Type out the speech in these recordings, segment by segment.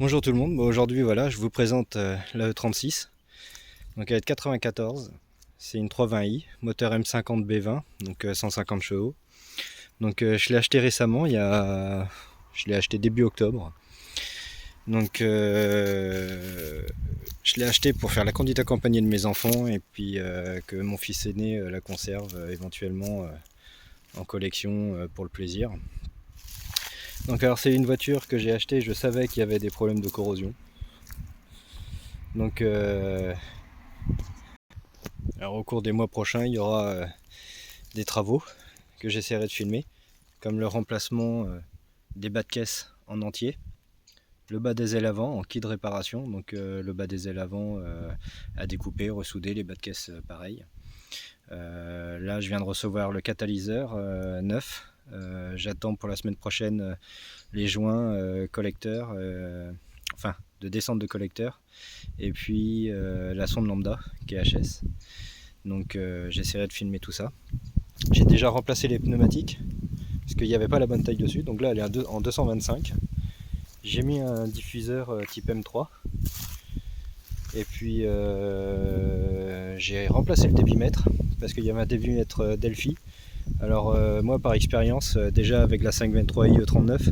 Bonjour tout le monde, aujourd'hui voilà, je vous présente la E36, donc elle est de 94, c'est une 320i, moteur M50 B20, donc 150 chevaux. Donc je l'ai acheté récemment, je l'ai acheté début octobre. Donc je l'ai acheté pour faire la conduite accompagnée de mes enfants et puis que mon fils aîné la conserve éventuellement en collection pour le plaisir. Donc alors c'est une voiture que j'ai achetée, je savais qu'il y avait des problèmes de corrosion. Donc alors au cours des mois prochains, il y aura des travaux que j'essaierai de filmer, comme le remplacement des bas de caisse en entier, le bas des ailes avant en kit de réparation, donc le bas des ailes avant à découper, ressouder, les bas de caisse pareil. Là, je viens de recevoir le catalyseur neuf. J'attends pour la semaine prochaine les joints collecteurs, enfin de descente de collecteur, et puis la sonde lambda qui est HS. Donc j'essaierai de filmer tout ça. J'ai déjà remplacé les pneumatiques parce qu'il n'y avait pas la bonne taille dessus. Donc là, elle est en 225. J'ai mis un diffuseur type M3. Et puis j'ai remplacé le débitmètre parce qu'il y avait un débitmètre Delphi. Alors moi par expérience, déjà avec la 523i E39,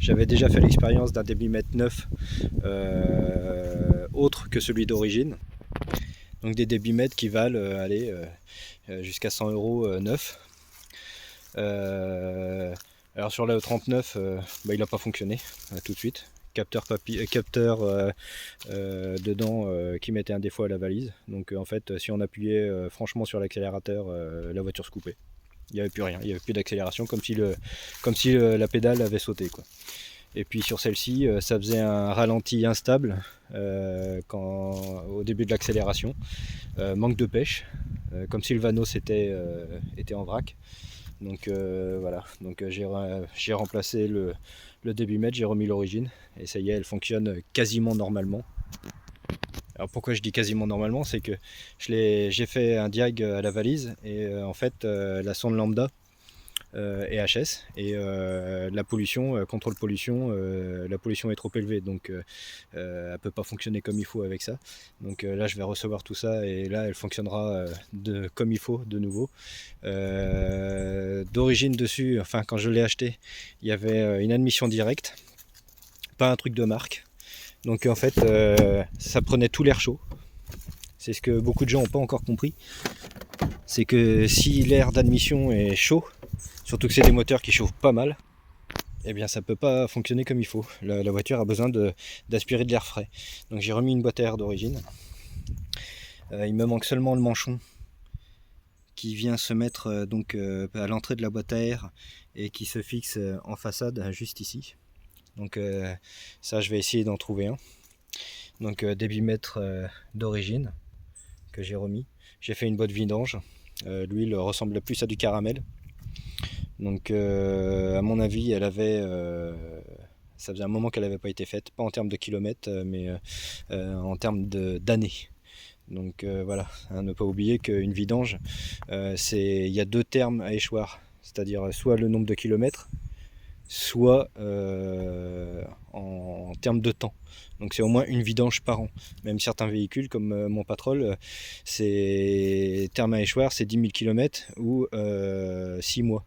j'avais déjà fait l'expérience d'un débitmètre neuf autre que celui d'origine. Donc des débitmètres qui valent jusqu'à 100 € neuf. Alors sur la E39, il n'a pas fonctionné tout de suite. Capteur dedans qui mettait un défaut à la valise. Donc en fait, si on appuyait franchement sur l'accélérateur, la voiture se coupait. Il n'y avait plus rien, il n'y avait plus d'accélération, comme si la pédale avait sauté, quoi. Et puis sur celle-ci, ça faisait un ralenti instable au début de l'accélération. Manque de pêche, comme si le Vanos était en vrac. Donc voilà, donc j'ai remplacé le débitmètre, j'ai remis l'origine et ça y est, elle fonctionne quasiment normalement. Alors pourquoi je dis quasiment normalement, c'est que j'ai fait un diag à la valise et en fait la sonde lambda est HS et la pollution, contrôle pollution, la pollution est trop élevée, donc elle peut pas fonctionner comme il faut avec ça. Donc là je vais recevoir tout ça et là elle fonctionnera comme il faut de nouveau. D'origine dessus, enfin quand je l'ai acheté, il y avait une admission directe, pas un truc de marque. Donc en fait ça prenait tout l'air chaud. C'est ce que beaucoup de gens n'ont pas encore compris. C'est que si l'air d'admission est chaud, surtout que c'est des moteurs qui chauffent pas mal, eh bien ça peut pas fonctionner comme il faut. La voiture a besoin d'aspirer de l'air frais. Donc j'ai remis une boîte à air d'origine. Il me manque seulement le manchon qui vient se mettre à l'entrée de la boîte à air et qui se fixe en façade juste ici. Donc ça je vais essayer d'en trouver un. Donc débitmètre d'origine que j'ai remis. J'ai fait une boîte vidange. L'huile ressemble plus à du caramel. Donc à mon avis ça faisait un moment qu'elle n'avait pas été faite, pas en termes de kilomètres mais en termes d'années. Donc voilà, à ne pas oublier qu'une vidange, il y a deux termes à échoir, c'est-à-dire soit le nombre de kilomètres, soit en termes de temps. Donc c'est au moins une vidange par an. Même certains véhicules comme mon Patrol, c'est terme à échoir, c'est 10 000 km ou 6 mois.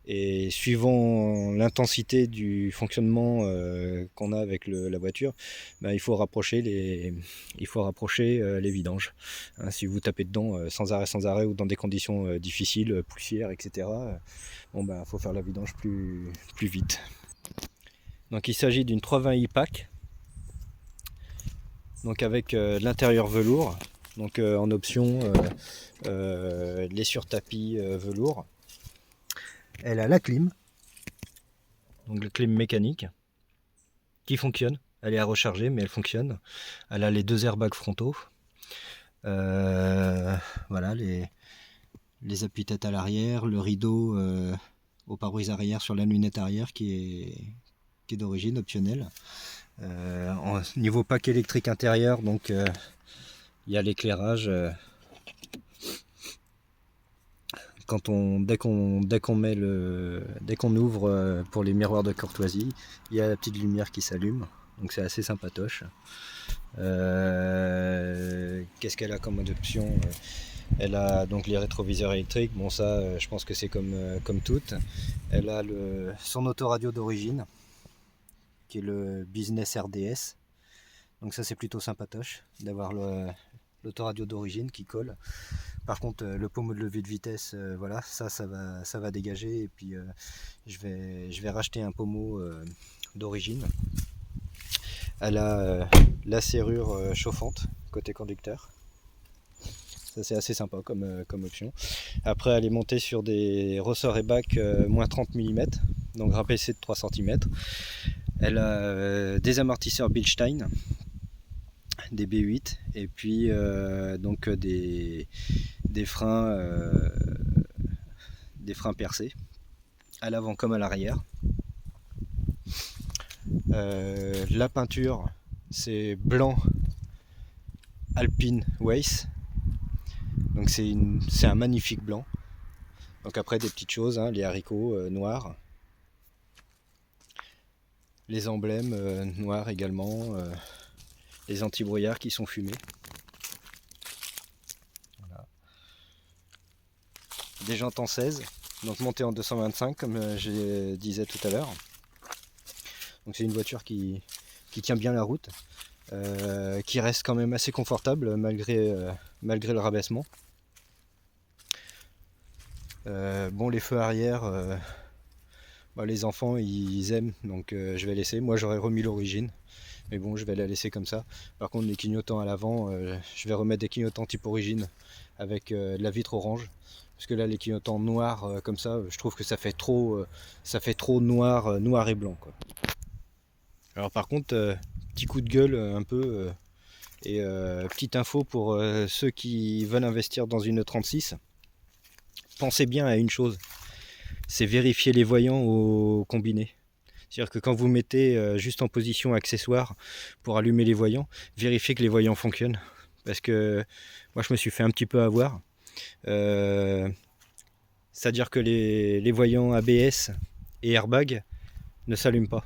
Et suivant l'intensité du fonctionnement qu'on a avec la voiture, il faut rapprocher les vidanges. Hein, si vous tapez dedans sans arrêt ou dans des conditions difficiles, poussière, etc., faut faire la vidange plus vite. Donc il s'agit d'une 320i pack, donc avec l'intérieur velours, donc en option les surtapis velours. Elle a la clim, donc la clim mécanique, qui fonctionne. Elle est à recharger, mais elle fonctionne. Elle a les deux airbags frontaux. Voilà, les appuis-têtes à l'arrière, le rideau au pare-brise arrière sur la lunette arrière qui est d'origine optionnelle. Niveau pack électrique intérieur, donc il y a l'éclairage. Dès qu'on ouvre pour les miroirs de courtoisie, il y a la petite lumière qui s'allume. donc c'est assez sympatoche. Qu'est-ce qu'elle a comme option? Elle a donc les rétroviseurs électriques, bon ça je pense que c'est comme toutes. Elle a son autoradio d'origine, qui est le Business RDS. Donc ça c'est plutôt sympatoche d'avoir l'autoradio d'origine qui colle. Par contre le pommeau de levée de vitesse, voilà, ça va dégager, et puis je vais racheter un pommeau d'origine. Elle a la serrure chauffante côté conducteur. Ça c'est assez sympa comme option. Après elle est montée sur des ressorts et bacs moins 30 mm, donc rabaissé de 3 cm. Elle a des amortisseurs Bilstein, des B8, et puis donc des freins percés à l'avant comme à l'arrière. La peinture c'est blanc Alpine Weiss, donc c'est un magnifique blanc. Donc après des petites choses, hein, les haricots noirs, les emblèmes noirs également, les anti-brouillards qui sont fumés. Voilà. Des jantes en 16, donc montées en 225 comme je disais tout à l'heure. Donc c'est une voiture qui tient bien la route, qui reste quand même assez confortable malgré le rabaissement. Bon, les feux arrière, les enfants ils aiment, donc je vais laisser. Moi j'aurais remis l'origine, mais bon, je vais la laisser comme ça. Par contre les clignotants à l'avant, je vais remettre des clignotants type origine avec de la vitre orange, parce que là les clignotants noirs comme ça, je trouve que ça fait trop noir et blanc, quoi. Alors par contre, petit coup de gueule un peu, et petite info pour ceux qui veulent investir dans une 36, pensez bien à une chose, c'est vérifier les voyants au combiné. C'est-à-dire que quand vous mettez juste en position accessoire pour allumer les voyants, vérifiez que les voyants fonctionnent. Parce que moi je me suis fait un petit peu avoir. C'est-à-dire que les voyants ABS et airbag ne s'allument pas.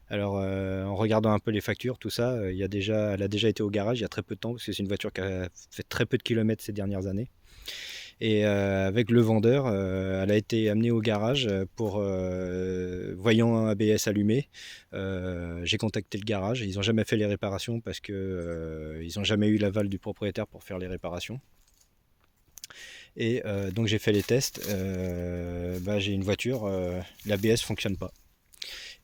Alors en regardant un peu les factures, tout ça, elle a déjà été au garage il y a très peu de temps, parce que c'est une voiture qui a fait très peu de kilomètres ces dernières années. Et avec le vendeur, elle a été amenée au garage pour voyant ABS allumé. J'ai contacté le garage, ils n'ont jamais fait les réparations parce que ils n'ont jamais eu l'aval du propriétaire pour faire les réparations. Et donc j'ai fait les tests. J'ai une voiture, l'ABS fonctionne pas.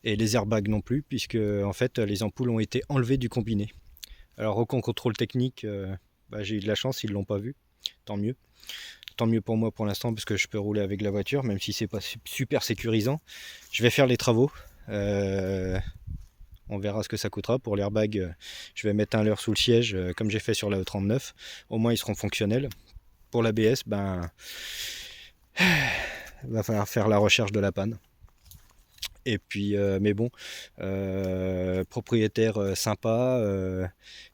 Et les airbags non plus, puisque en fait les ampoules ont été enlevées du combiné. Alors au contrôle technique, j'ai eu de la chance, ils l'ont pas vu, tant mieux. Tant mieux pour moi pour l'instant, parce que je peux rouler avec la voiture, même si c'est pas super sécurisant. Je vais faire les travaux. On verra ce que ça coûtera. Pour l'airbag, je vais mettre un leurre sous le siège, comme j'ai fait sur la E39. Au moins ils seront fonctionnels. Pour l'ABS, va falloir faire la recherche de la panne. Et puis, mais bon, propriétaire sympa,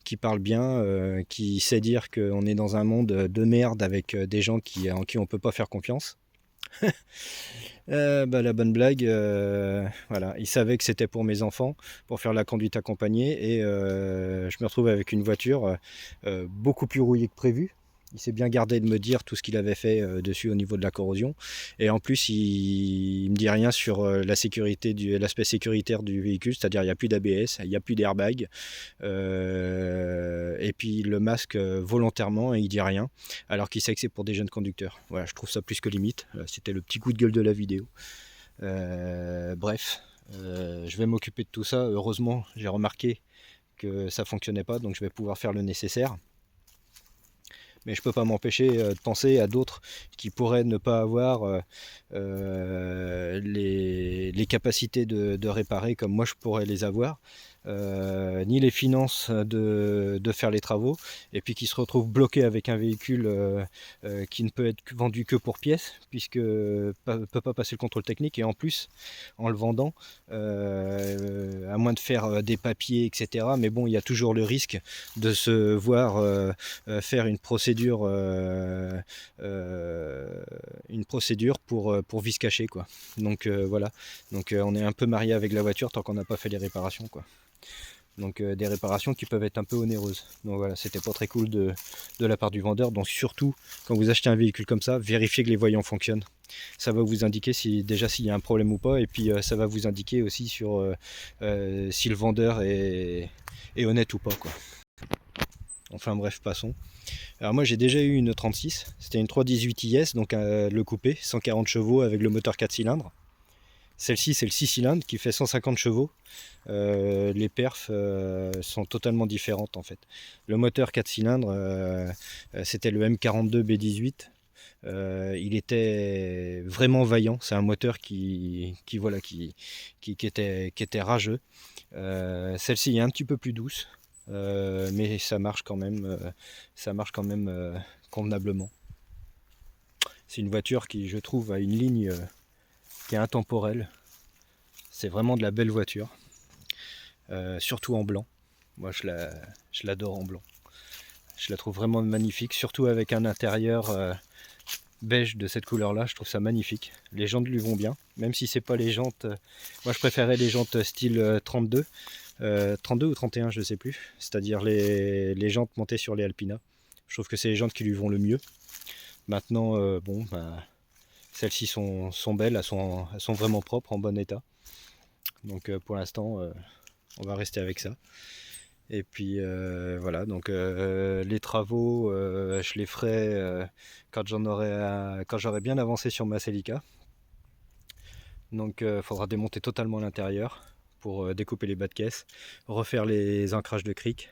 qui parle bien, qui sait dire qu'on est dans un monde de merde avec des gens en qui on peut pas faire confiance. La bonne blague, voilà, il savait que c'était pour mes enfants, pour faire la conduite accompagnée, et je me retrouve avec une voiture beaucoup plus rouillée que prévu. Il s'est bien gardé de me dire tout ce qu'il avait fait dessus au niveau de la corrosion. Et en plus, il me dit rien sur l'aspect sécuritaire du véhicule, c'est-à-dire il n'y a plus d'ABS, il n'y a plus d'airbag. Et puis il le masque volontairement et il dit rien, alors qu'il sait que c'est pour des jeunes conducteurs. Voilà, je trouve ça plus que limite. C'était le petit coup de gueule de la vidéo. Bref, je vais m'occuper de tout ça. Heureusement, j'ai remarqué que ça fonctionnait pas, donc je vais pouvoir faire le nécessaire. Mais je peux pas m'empêcher de penser à d'autres qui pourraient ne pas avoir les capacités de réparer comme moi je pourrais les avoir, ni les finances de faire les travaux, et puis qui se retrouvent bloqués avec un véhicule qui ne peut être vendu que pour pièces, puisque ne peut pas passer le contrôle technique, et en plus en le vendant, à moins de faire des papiers, etc. Mais bon, il y a toujours le risque de se voir faire une procédure pour vice caché, quoi. Donc voilà, donc on est un peu marié avec la voiture tant qu'on n'a pas fait les réparations, quoi. Donc des réparations qui peuvent être un peu onéreuses. Donc voilà, c'était pas très cool de la part du vendeur. Donc surtout, quand vous achetez un véhicule comme ça, vérifiez que les voyants fonctionnent. Ça va vous indiquer déjà s'il y a un problème ou pas. Et puis ça va vous indiquer aussi sur si le vendeur est honnête ou pas, quoi. Enfin bref, passons. Alors moi j'ai déjà eu une 36, c'était une 318 IS, donc le coupé, 140 chevaux avec le moteur 4 cylindres. Celle-ci c'est le 6 cylindres qui fait 150 chevaux. Les perfs sont totalement différentes en fait. Le moteur 4 cylindres, c'était le M42 B18. Il était vraiment vaillant. C'est un moteur qui était rageux. Celle-ci est un petit peu plus douce, mais ça marche quand même, convenablement. C'est une voiture qui, je trouve, a une ligne qui est intemporelle. C'est vraiment de la belle voiture, surtout en blanc. Moi, je l'adore en blanc. Je la trouve vraiment magnifique, surtout avec un intérieur beige de cette couleur là, je trouve ça magnifique. Les jantes lui vont bien, même si c'est pas les jantes, moi je préférais les jantes style 32 ou 31, je sais plus, c'est-à-dire les jantes montées sur les Alpina. Je trouve que c'est les jantes qui lui vont le mieux. Maintenant bon bah, celles-ci sont belles, elles sont vraiment propres, en bon état, donc pour l'instant on va rester avec ça. Et puis voilà, donc les travaux, je les ferai quand j'aurai bien avancé sur ma Celica. Donc il faudra démonter totalement l'intérieur pour découper les bas de caisse, refaire les ancrages de cric,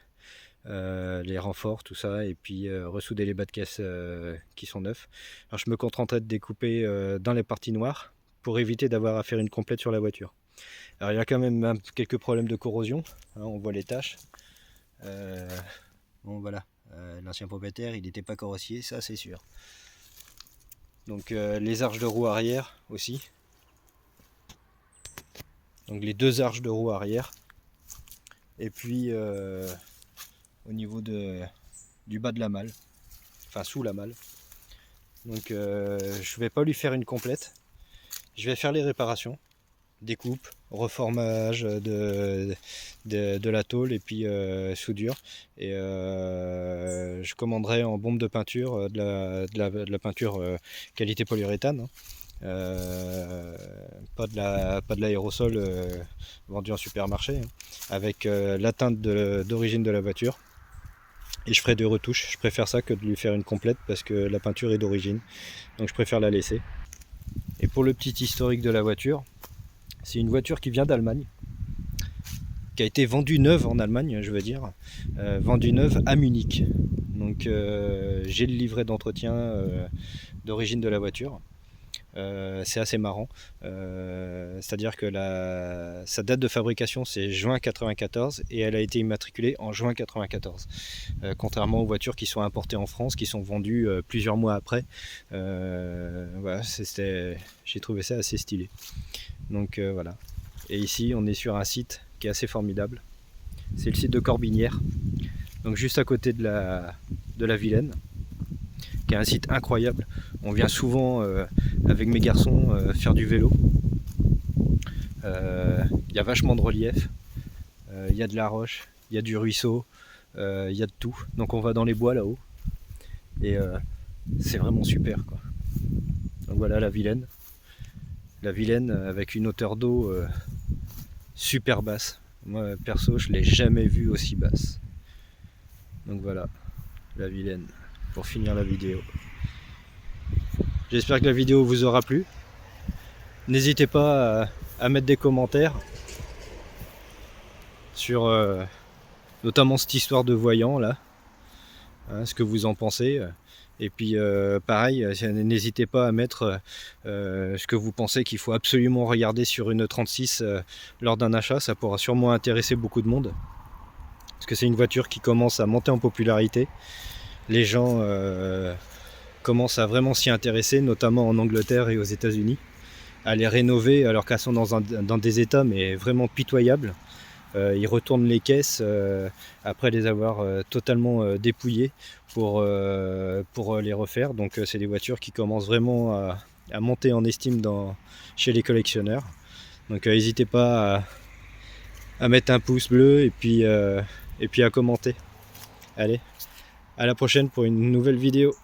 les renforts, tout ça, et puis ressouder les bas de caisse qui sont neufs. Alors je me contenterai de découper dans les parties noires pour éviter d'avoir à faire une complète sur la voiture. Alors il y a quand même quelques problèmes de corrosion, hein, on voit les taches. Bon voilà, l'ancien propriétaire il n'était pas carrossier, ça c'est sûr. Donc les arches de roue arrière aussi. Donc les deux arches de roue arrière. Et puis au niveau du bas de la malle, enfin sous la malle. Donc je vais pas lui faire une complète. Je vais faire les réparations. Découpe, reformage de la tôle et puis soudure, et je commanderai en bombe de peinture de la peinture qualité polyuréthane, hein. Pas de l'aérosol vendu en supermarché, hein, avec la teinte d'origine de la voiture, et je ferai des retouches. Je préfère ça que de lui faire une complète parce que la peinture est d'origine, donc je préfère la laisser. Et pour le petit historique de la voiture, c'est une voiture qui vient d'Allemagne, qui a été vendue neuve en Allemagne, je veux dire, vendue neuve à Munich. Donc j'ai le livret d'entretien d'origine de la voiture. C'est assez marrant, c'est-à-dire que sa date de fabrication c'est juin 94 et elle a été immatriculée en juin 94, contrairement aux voitures qui sont importées en France, qui sont vendues plusieurs mois après. Voilà, j'ai trouvé ça assez stylé. Donc voilà. Et ici on est sur un site qui est assez formidable. C'est le site de Corbinière, donc juste à côté de la Vilaine, qui est un site incroyable. On vient souvent avec mes garçons faire du vélo. Il y a vachement de relief, il y a de la roche, il y a du ruisseau, il y a de tout. Donc on va dans les bois là-haut et c'est vraiment super, quoi. Donc voilà la Vilaine. La Vilaine avec une hauteur d'eau super basse. Moi perso je l'ai jamais vue aussi basse. Donc voilà la Vilaine pour finir la vidéo. J'espère que la vidéo vous aura plu. N'hésitez pas à mettre des commentaires sur notamment cette histoire de voyant là, hein, ce que vous en pensez. Et puis pareil, n'hésitez pas à mettre ce que vous pensez qu'il faut absolument regarder sur une 36 lors d'un achat. Ça pourra sûrement intéresser beaucoup de monde, parce que c'est une voiture qui commence à monter en popularité. Les gens commencent à vraiment s'y intéresser, notamment en Angleterre et aux États-Unis, à les rénover alors qu'elles sont dans des états mais vraiment pitoyables. Ils retournent les caisses après les avoir totalement dépouillées pour les refaire. Donc c'est des voitures qui commencent vraiment à monter en estime chez les collectionneurs. Donc n'hésitez pas à mettre un pouce bleu et puis à commenter. Allez, à la prochaine pour une nouvelle vidéo.